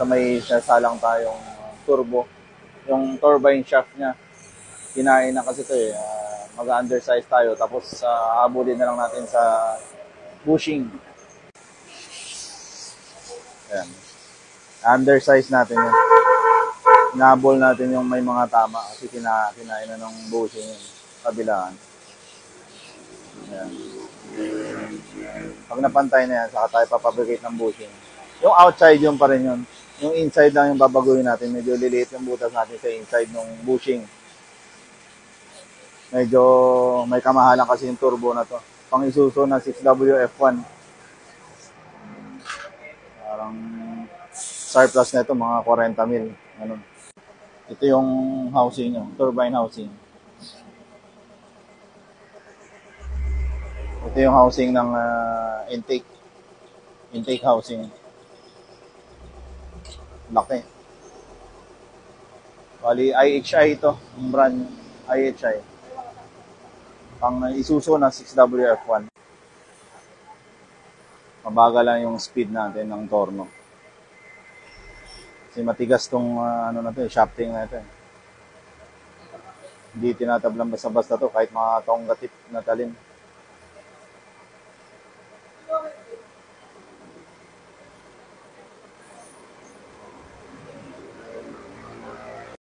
basta may sasalang tayong turbo. Yung turbine shaft niya, kinain na kasi ito eh. Mag-undersize tayo, tapos habulin na lang natin sa bushing. Ayan. Undersize natin yun. Nabol natin yung may mga tama kasi kinain na ng bushing yun. Kabilaan. Ayan. Pag napantay na yan, saka tayo papabricate ng bushing. Yung outside yung pa rin yun. Yung inside lang yung babaguhin natin. Medyo liliit yung butas natin sa inside ng bushing. Medyo may kamahalan kasi yung turbo na to. Pang Isuzu na 6WF1. Parang surplus na ito, mga 40 mil. Ganun. Ito yung housing nyo, turbine housing. Ito yung housing ng intake housing. Laki. Bali, IHI ito, yung brand IHI. Pang Isuzu na 6WF1. Mabagal lang yung speed natin ng torno. Kasi matigas tong na to, shafting na ito. Hindi tinatablang basta-basta to kahit mga tonggatip na talim.